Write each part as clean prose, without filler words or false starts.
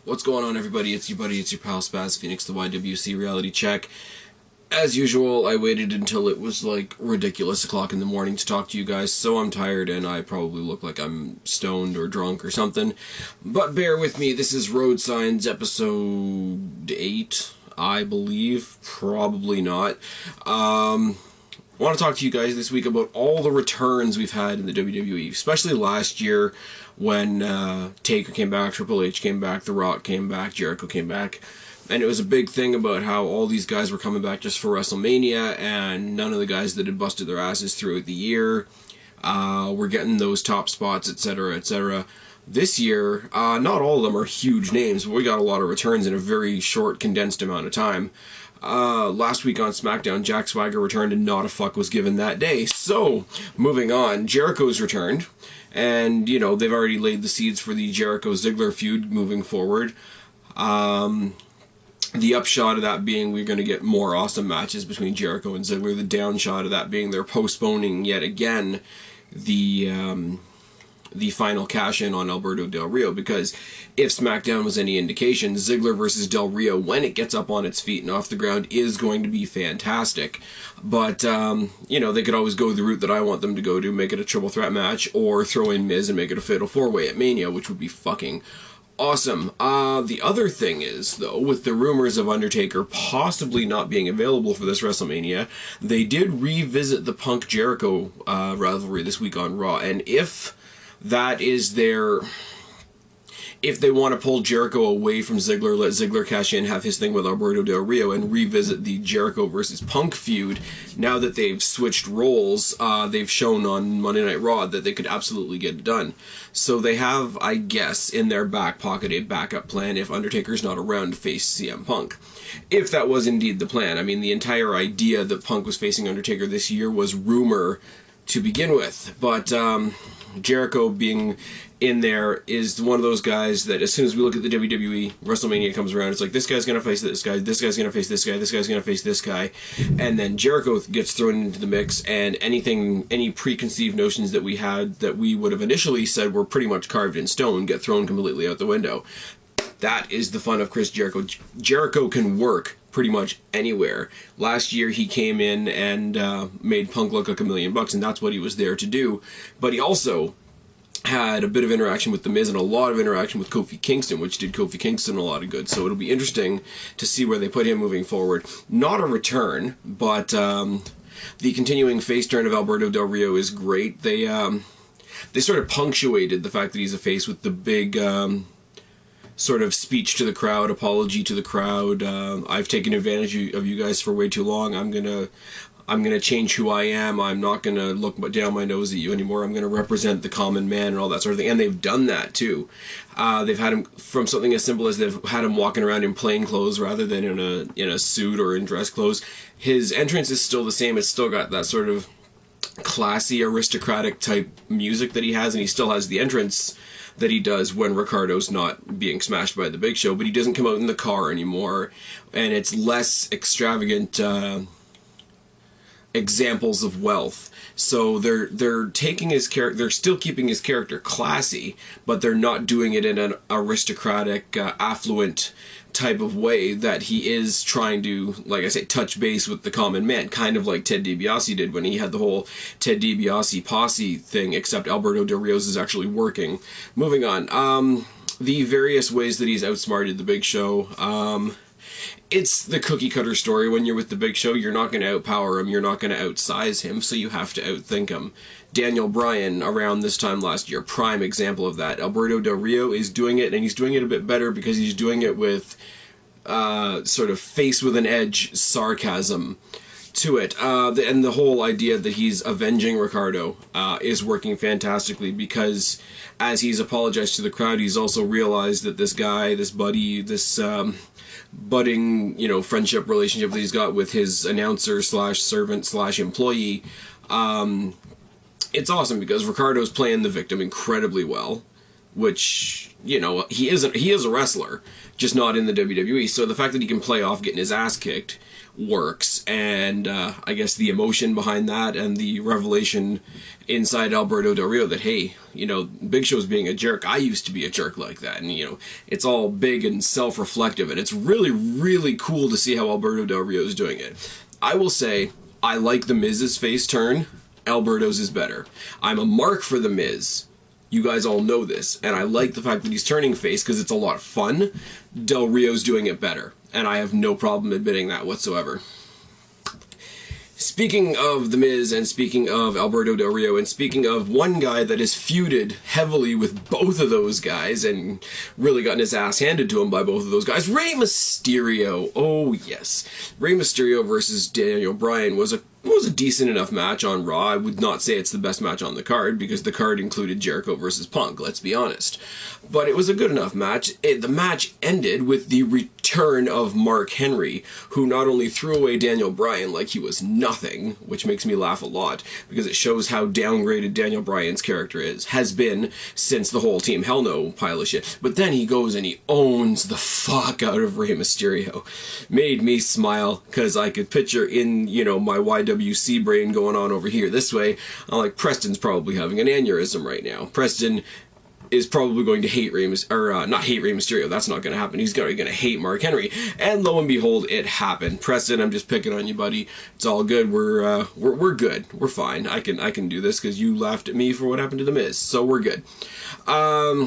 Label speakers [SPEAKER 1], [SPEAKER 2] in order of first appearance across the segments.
[SPEAKER 1] What's going on, everybody? It's your buddy, it's your pal SpazPhoenix, the YWC Reality Check. As usual, I waited until it was like ridiculous o'clock in the morning to talk to you guys, so I'm tired and I probably look like I'm stoned or drunk or something. But bear with me, this is Road Signs episode 8, I believe. Probably not. I want to talk to you guys this week about all the returns we've had in the WWE, especially last year when Taker came back, Triple H came back, The Rock came back, Jericho came back. And it was a big thing about how all these guys were coming back just for WrestleMania, and none of the guys that had busted their asses throughout the year were getting those top spots, etc., etc. This year, not all of them are huge names, but we got a lot of returns in a very short, condensed amount of time. Last week on SmackDown, Jack Swagger returned and not a fuck was given that day. So, moving on, Jericho's returned, and, you know, they've already laid the seeds for the Jericho-Ziggler feud moving forward. The upshot of that being we're going to get more awesome matches between Jericho and Ziggler. The downshot of that being they're postponing yet again the final cash-in on Alberto Del Rio, because if SmackDown was any indication, Ziggler versus Del Rio, when it gets up on its feet and off the ground, is going to be fantastic. But, you know, they could always go the route that I want them to go to, make it a triple threat match, or throw in Miz and make it a fatal four-way at Mania, which would be fucking awesome. The other thing is, though, with the rumors of Undertaker possibly not being available for this WrestleMania, they did revisit the Punk-Jericho rivalry this week on Raw, and if that is their... if they want to pull Jericho away from Ziggler, let Ziggler cash in, have his thing with Alberto Del Rio, and revisit the Jericho versus Punk feud, now that they've switched roles, they've shown on Monday Night Raw that they could absolutely get it done. So they have, I guess, in their back pocket a backup plan if Undertaker's not around to face CM Punk. If that was indeed the plan. I mean, the entire idea that Punk was facing Undertaker this year was rumor to begin with, but Jericho being in there is one of those guys that as soon as we look at the WWE, WrestleMania comes around, it's like, this guy's going to face this guy, this guy's going to face this guy, this guy's going to face this guy, and then Jericho gets thrown into the mix, and any preconceived notions that we had that we would have initially said were pretty much carved in stone get thrown completely out the window. That is the fun of Chris Jericho. Jericho can work pretty much anywhere. Last year he came in and made Punk look like $1 million, and that's what he was there to do. But he also had a bit of interaction with The Miz and a lot of interaction with Kofi Kingston, which did Kofi Kingston a lot of good. So it'll be interesting to see where they put him moving forward. Not a return, but the continuing face turn of Alberto Del Rio is great. They sort of punctuated the fact that he's a face with the big sort of speech to the crowd, apology to the crowd. I've taken advantage of you guys for way too long. I'm gonna change who I am. I'm not gonna look down my nose at you anymore. I'm gonna represent the common man and all that sort of thing. And they've done that too. They've had him from something as simple as they've had him walking around in plain clothes rather than in a suit or in dress clothes. His entrance is still the same. It's still got that sort of classy, aristocratic type music that he has, and he still has the entrance that he does when Ricardo's not being smashed by the Big Show, but he doesn't come out in the car anymore, and it's less extravagant examples of wealth. So they're taking his character, they're still keeping his character classy, but they're not doing it in an aristocratic, affluent type of way that he is trying to, like I say, touch base with the common man, kind of like Ted DiBiase did when he had the whole Ted DiBiase posse thing, except Alberto Del Rio's is actually working. Moving on, the various ways that he's outsmarted the Big Show. It's the cookie-cutter story. When you're with the Big Show, you're not going to outpower him, you're not going to outsize him, so you have to outthink him. Daniel Bryan, around this time last year, prime example of that. Alberto Del Rio is doing it, and he's doing it a bit better because he's doing it with sort of face with an edge sarcasm to it. And the whole idea that he's avenging Ricardo is working fantastically, because as he's apologized to the crowd, he's also realized that this guy, this buddy, this budding, you know, friendship relationship that he's got with his announcer slash servant slash employee, it's awesome because Ricardo's playing the victim incredibly well, which you know, he is a wrestler, just not in the WWE. So the fact that he can play off getting his ass kicked works, and I guess the emotion behind that and the revelation inside Alberto Del Rio that, hey, you know, Big Show's being a jerk. I used to be a jerk like that, and, you know, it's all big and self-reflective, and it's really, really cool to see how Alberto Del Rio is doing it. I will say, I like The Miz's face turn. Alberto's is better. I'm a mark for The Miz. You guys all know this, and I like the fact that he's turning face because it's a lot of fun. Del Rio's doing it better, and I have no problem admitting that whatsoever. Speaking of The Miz, and speaking of Alberto Del Rio, and speaking of one guy that has feuded heavily with both of those guys, and really gotten his ass handed to him by both of those guys, Rey Mysterio. Oh yes. Rey Mysterio versus Daniel Bryan was a decent enough match on Raw. I would not say it's the best match on the card, because the card included Jericho versus Punk, let's be honest. But it was a good enough match. The match ended with the return of Mark Henry, who not only threw away Daniel Bryan like he was nothing, which makes me laugh a lot, because it shows how downgraded Daniel Bryan's character has been since the whole Team Hell No pile of shit. But then he goes and he owns the fuck out of Rey Mysterio. Made me smile, because I could picture in, you know, my YWC brain going on over here this way. I'm like, Preston's probably having an aneurysm right now. Preston is probably going to hate not hate Rey Mysterio. That's not going to happen. He's going to hate Mark Henry. And lo and behold, it happened. Preston, I'm just picking on you, buddy. It's all good. We're good. We're fine. I can do this because you laughed at me for what happened to The Miz. So we're good. Where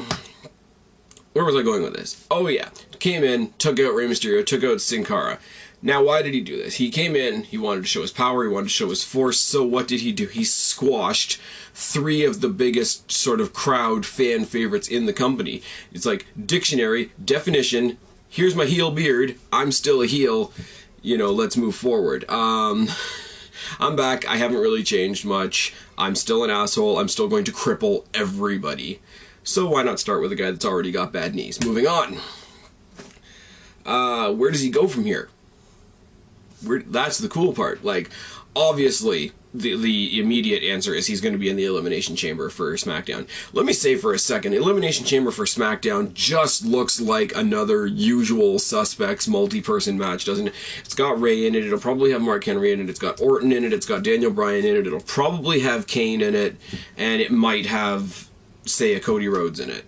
[SPEAKER 1] was I going with this? Oh yeah, came in, took out Rey Mysterio, took out Sin Cara. Now, why did he do this? He came in, he wanted to show his power, he wanted to show his force, so what did he do? He squashed 3 of the biggest sort of crowd fan favorites in the company. It's like, dictionary, definition, here's my heel beard, I'm still a heel, you know, let's move forward. I'm back, I haven't really changed much, I'm still an asshole, I'm still going to cripple everybody. So why not start with a guy that's already got bad knees? Moving on. Where does he go from here? That's the cool part. Like, obviously, the immediate answer is he's going to be in the Elimination Chamber for SmackDown. Let me say for a second, Elimination Chamber for SmackDown just looks like another Usual Suspects multi-person match, doesn't it? It's got Rey in it, it'll probably have Mark Henry in it, it's got Orton in it, it's got Daniel Bryan in it, it'll probably have Kane in it, and it might have, say, a Cody Rhodes in it.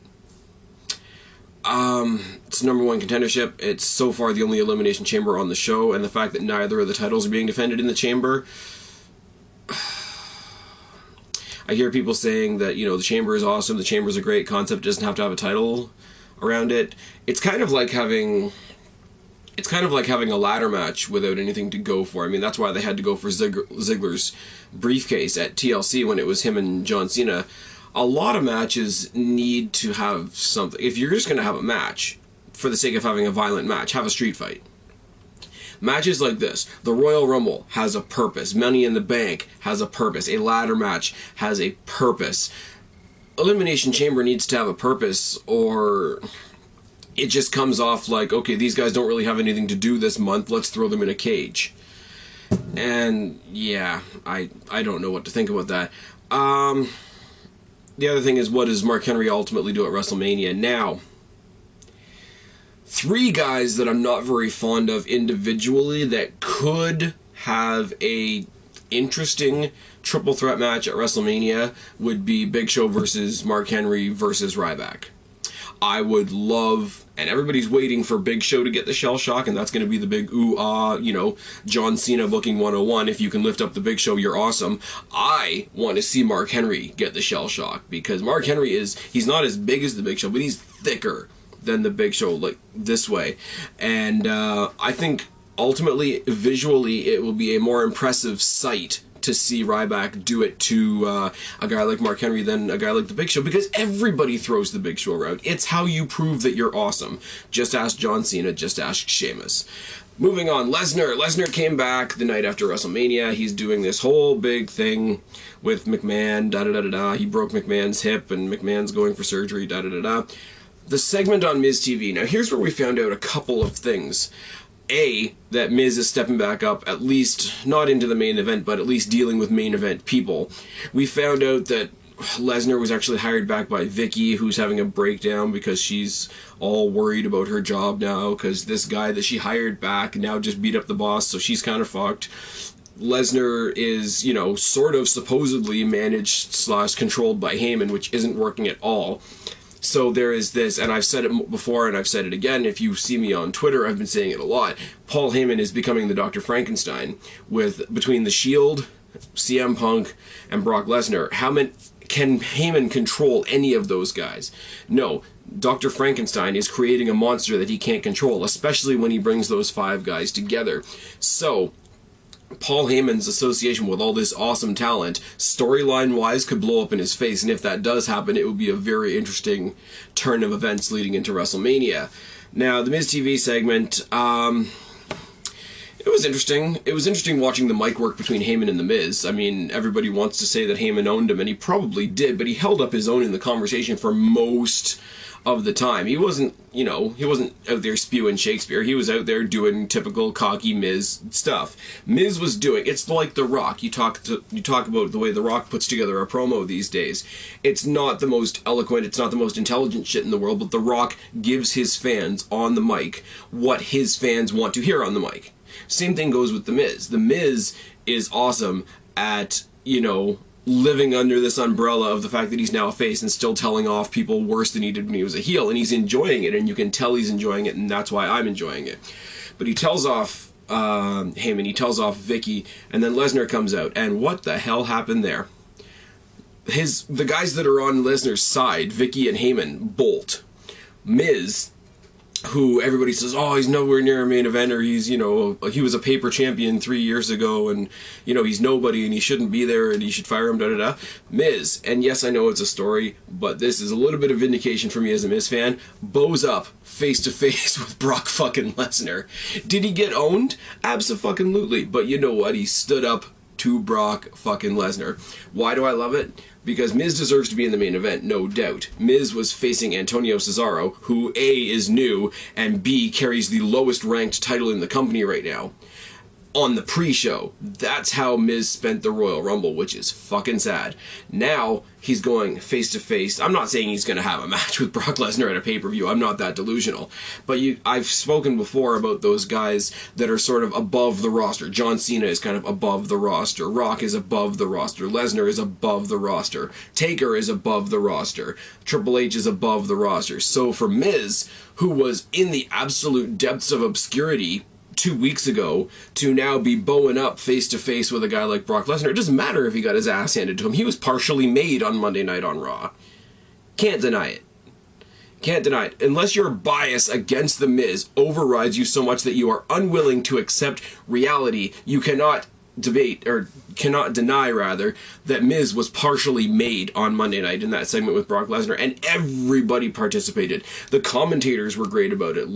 [SPEAKER 1] It's #1 contendership. It's so far the only Elimination Chamber on the show, and the fact that neither of the titles are being defended in the Chamber. I hear people saying that, you know, the Chamber is awesome, the Chamber is a great concept, it doesn't have to have a title around it. It's kind of like having a ladder match without anything to go for. I mean, that's why they had to go for Ziggler's briefcase at TLC when it was him and John Cena. A lot of matches need to have something. If you're just going to have a match, for the sake of having a violent match, have a street fight. Matches like this, the Royal Rumble has a purpose. Money in the Bank has a purpose. A ladder match has a purpose. Elimination Chamber needs to have a purpose, or it just comes off like, okay, these guys don't really have anything to do this month, let's throw them in a cage. And yeah, I don't know what to think about that. The other thing is, what does Mark Henry ultimately do at WrestleMania? Now, 3 guys that I'm not very fond of individually that could have a interesting triple threat match at WrestleMania would be Big Show versus Mark Henry versus Ryback. I would love, and everybody's waiting for Big Show to get the shell shock, and that's going to be the big ooh-ah, you know, John Cena booking 101. If you can lift up the Big Show, you're awesome. I want to see Mark Henry get the shell shock, because Mark Henry he's not as big as the Big Show, but he's thicker than the Big Show, like this way. And I think ultimately, visually, it will be a more impressive sight to see Ryback do it to a guy like Mark Henry than a guy like the Big Show, because everybody throws the Big Show around. It's how you prove that you're awesome. Just ask John Cena, just ask Sheamus. Moving on, Lesnar. Lesnar came back the night after WrestleMania. He's doing this whole big thing with McMahon, da-da-da-da-da. He broke McMahon's hip, and McMahon's going for surgery, da-da-da-da. The segment on Miz TV. Now, here's where we found out a couple of things. That Miz is stepping back up, at least not into the main event, but at least dealing with main event people. We found out that Lesnar was actually hired back by Vicky, who's having a breakdown because she's all worried about her job now because this guy that she hired back now just beat up the boss, so she's kind of fucked. Lesnar is, you know, sort of supposedly managed / controlled by Heyman, which isn't working at all. So there is this, and I've said it before and I've said it again, if you see me on Twitter, I've been saying it a lot. Paul Heyman is becoming the Dr. Frankenstein between The Shield, CM Punk, and Brock Lesnar. Can Heyman control any of those guys? No. Dr. Frankenstein is creating a monster that he can't control, especially when he brings those 5 guys together. So Paul Heyman's association with all this awesome talent, storyline-wise, could blow up in his face, and if that does happen, it would be a very interesting turn of events leading into WrestleMania. Now, the Miz TV segment, it was interesting. It was interesting watching the mic work between Heyman and The Miz. I mean, everybody wants to say that Heyman owned him, and he probably did, but he held up his own in the conversation for most of the time. He wasn't, you know, he wasn't out there spewing Shakespeare. He was out there doing typical cocky Miz stuff. Miz was doing, it's like The Rock. You talk about the way The Rock puts together a promo these days. It's not the most eloquent, it's not the most intelligent shit in the world, but The Rock gives his fans on the mic what his fans want to hear on the mic. Same thing goes with The Miz. The Miz is awesome at, you know, living under this umbrella of the fact that he's now a face and still telling off people worse than he did when he was a heel, and he's enjoying it, and you can tell he's enjoying it, and that's why I'm enjoying it. But he tells off Heyman, he tells off Vicky, and then Lesnar comes out, and what the hell happened there? The guys that are on Lesnar's side, Vicky and Heyman, bolt. Miz, who everybody says, oh, he's nowhere near a main eventer, he's, you know, he was a paper champion 3 years ago, and, you know, he's nobody, and he shouldn't be there, and he should fire him, da-da-da. Miz, and yes, I know it's a story, but this is a little bit of vindication for me as a Miz fan, bows up face-to-face with Brock fucking Lesnar. Did he get owned? Abso-fucking-lutely, but you know what, he stood up to Brock fucking Lesnar. Why do I love it? Because Miz deserves to be in the main event, no doubt. Miz was facing Antonio Cesaro, who A, is new, and B, carries the lowest ranked title in the company right now. On the pre-show. That's how Miz spent the Royal Rumble, which is fucking sad. Now, he's going face-to-face. I'm not saying he's going to have a match with Brock Lesnar at a pay-per-view. I'm not that delusional. But I've spoken before about those guys that are sort of above the roster. John Cena is kind of above the roster. Rock is above the roster. Lesnar is above the roster. Taker is above the roster. Triple H is above the roster. So for Miz, who was in the absolute depths of obscurity 2 weeks ago, to now be bowing up face-to-face with a guy like Brock Lesnar, it doesn't matter if he got his ass handed to him. He was partially made on Monday Night on Raw. Can't deny it. Can't deny it. Unless your bias against The Miz overrides you so much that you are unwilling to accept reality, you cannot deny, that Miz was partially made on Monday night in that segment with Brock Lesnar, and everybody participated. The commentators were great about it.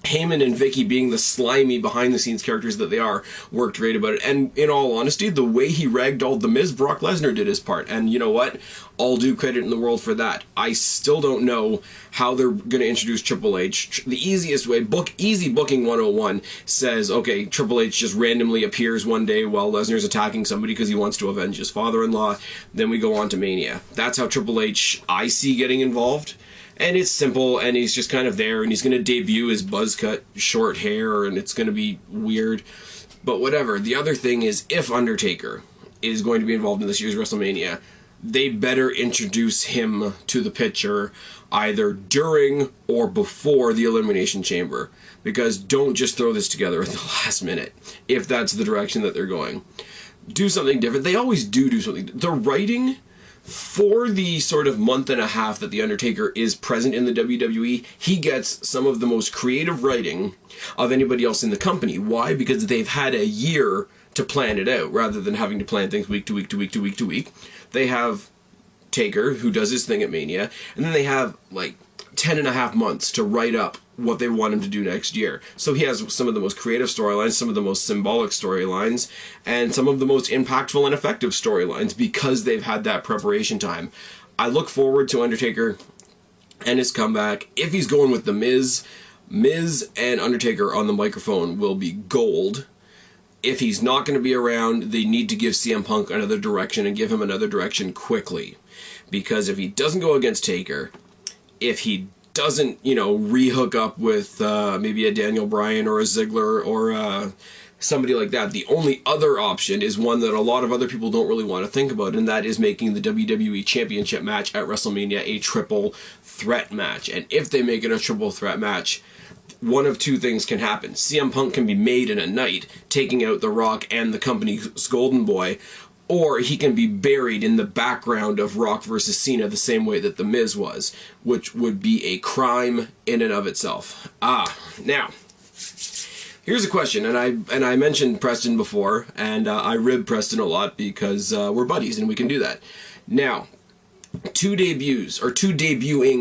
[SPEAKER 1] Heyman and Vicky, being the slimy behind-the-scenes characters that they are, worked great about it. And in all honesty, the way he ragdolled The Miz, Brock Lesnar did his part. And you know what? All due credit in the world for that. I still don't know how they're going to introduce Triple H. The easiest way, Easy Booking 101 says, okay, Triple H just randomly appears one day while Lesnar's attacking somebody because he wants to avenge his father-in-law. Then we go on to Mania. That's how Triple H, I see, getting involved. And it's simple, and he's just kind of there, and he's going to debut his buzz cut short hair, and it's going to be weird. But whatever. The other thing is, if Undertaker is going to be involved in this year's WrestleMania, they better introduce him to the picture either during or before the Elimination Chamber. Because don't just throw this together at the last minute, if that's the direction that they're going. Do something different. They always do something. The writing for the sort of month and a half that The Undertaker is present in the WWE, he gets some of the most creative writing of anybody else in the company. Why? Because they've had a year to plan it out, rather than having to plan things week to week to week to week to week. They have Taker, who does his thing at Mania, and then they have like 10.5 months to write up what they want him to do next year. So he has some of the most creative storylines, some of the most symbolic storylines, and some of the most impactful and effective storylines because they've had that preparation time. I look forward to Undertaker and his comeback. If he's going with The Miz, Miz and Undertaker on the microphone will be gold. If he's not going to be around, they need to give CM Punk another direction and give him another direction quickly. Because if he doesn't go against Taker, if he doesn't, you know, re-hook up with maybe a Daniel Bryan or a Ziggler or somebody like that, the only other option is one that a lot of other people don't really want to think about, and that is making the WWE Championship match at WrestleMania a triple threat match. And if they make it a triple threat match, one of two things can happen. CM Punk can be made in a night, taking out The Rock and the company's Golden Boy, or he can be buried in the background of Rock versus Cena the same way that The Miz was, which would be a crime in and of itself. Now, here's a question, and I mentioned Preston before, and I rib Preston a lot because we're buddies and we can do that. Now, two debuting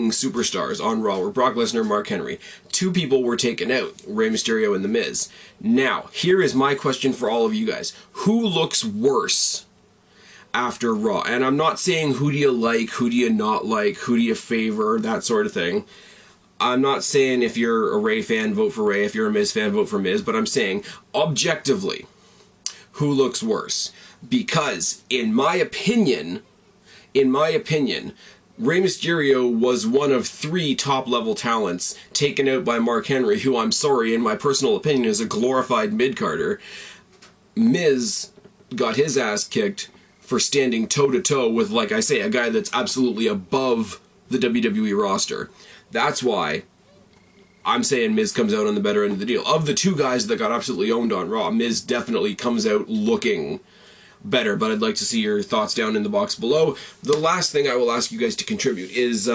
[SPEAKER 1] superstars on Raw were Brock Lesnar and Mark Henry. Two people were taken out, Rey Mysterio and The Miz. Now, here is my question for all of you guys. Who looks worse after Raw? And I'm not saying who do you like, who do you not like, who do you favor, that sort of thing. I'm not saying if you're a Rey fan, vote for Rey, if you're a Miz fan, vote for Miz, but I'm saying, objectively, who looks worse? Because, in my opinion, Rey Mysterio was one of 3 top-level talents taken out by Mark Henry, who, I'm sorry, in my personal opinion, is a glorified mid-carder. Miz got his ass kicked for standing toe-to-toe with, like I say, a guy that's absolutely above the WWE roster. That's why I'm saying Miz comes out on the better end of the deal. Of the 2 guys that got absolutely owned on Raw, Miz definitely comes out looking better, but I'd like to see your thoughts down in the box below. The last thing I will ask you guys to contribute is,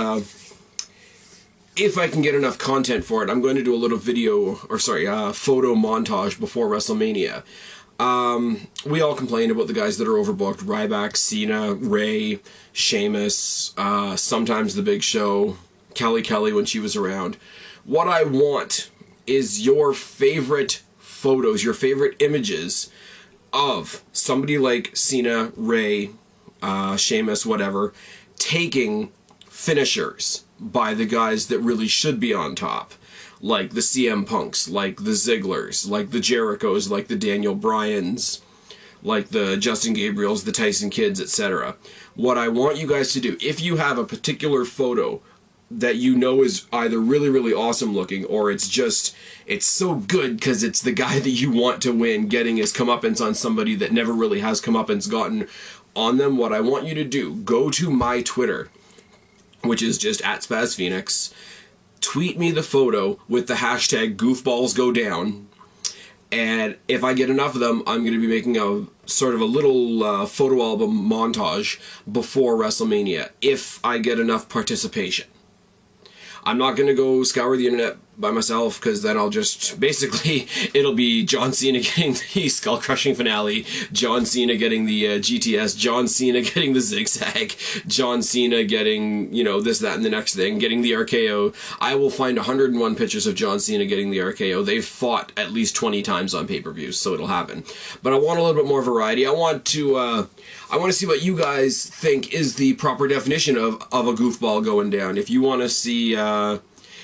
[SPEAKER 1] if I can get enough content for it, I'm going to do a little photo montage before WrestleMania. We all complain about the guys that are overbooked: Ryback, Cena, Rey, Sheamus, sometimes The Big Show, Kelly when she was around. What I want is your favorite photos, your favorite images of somebody like Cena, Rey, Sheamus, whatever, taking finishers by the guys that really should be on top. Like the CM Punks, like the Zigglers, like the Jerichos, like the Daniel Bryans, like the Justin Gabriels, the Tyson Kidds, etc. What I want you guys to do, if you have a particular photo that you know is either really, really awesome looking, or it's so good because it's the guy that you want to win getting his comeuppance on somebody that never really has comeuppance gotten on them, what I want you to do, go to my Twitter, which is just @SpazPhoenix, tweet me the photo with the hashtag goofballsgodown, and if I get enough of them, I'm going to be making a sort of a little photo album montage before WrestleMania, if I get enough participation. I'm not going to go scour the internet by myself, because then I'll just, basically, it'll be John Cena getting the skull-crushing finale, John Cena getting the GTS, John Cena getting the zigzag, John Cena getting, you know, this, that, and the next thing, getting the RKO. I will find 101 pictures of John Cena getting the RKO. They've fought at least 20 times on pay-per-views, so it'll happen. But I want a little bit more variety. I want to see what you guys think is the proper definition of a goofball going down. If you want to see,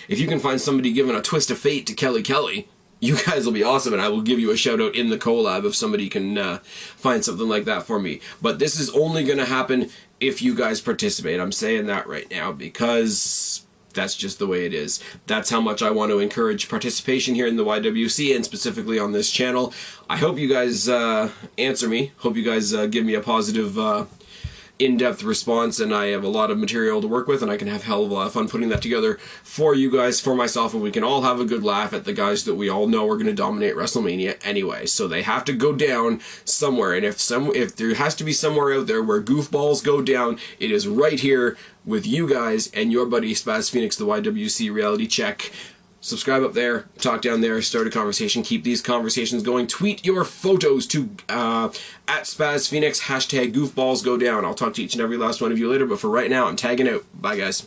[SPEAKER 1] if you can find somebody giving a twist of fate to Kelly, you guys will be awesome, and I will give you a shout out in the collab if somebody can find something like that for me. But this is only going to happen if you guys participate. I'm saying that right now because that's just the way it is. That's how much I want to encourage participation here in the YWC, and specifically on this channel. I hope you guys answer me. Hope you guys give me a positive, in-depth response, and I have a lot of material to work with, and I can have hell of a lot of fun putting that together for you guys, for myself, and we can all have a good laugh at the guys that we all know are going to dominate WrestleMania anyway. So they have to go down somewhere, and if there has to be somewhere out there where goofballs go down, it is right here with you guys and your buddy SpazPhoenix, the YWC Reality Check. Subscribe up there, talk down there, start a conversation, keep these conversations going. Tweet your photos to @SpazPhoenix, hashtag goofballs go down. I'll talk to each and every last one of you later, but for right now, I'm tagging out. Bye, guys.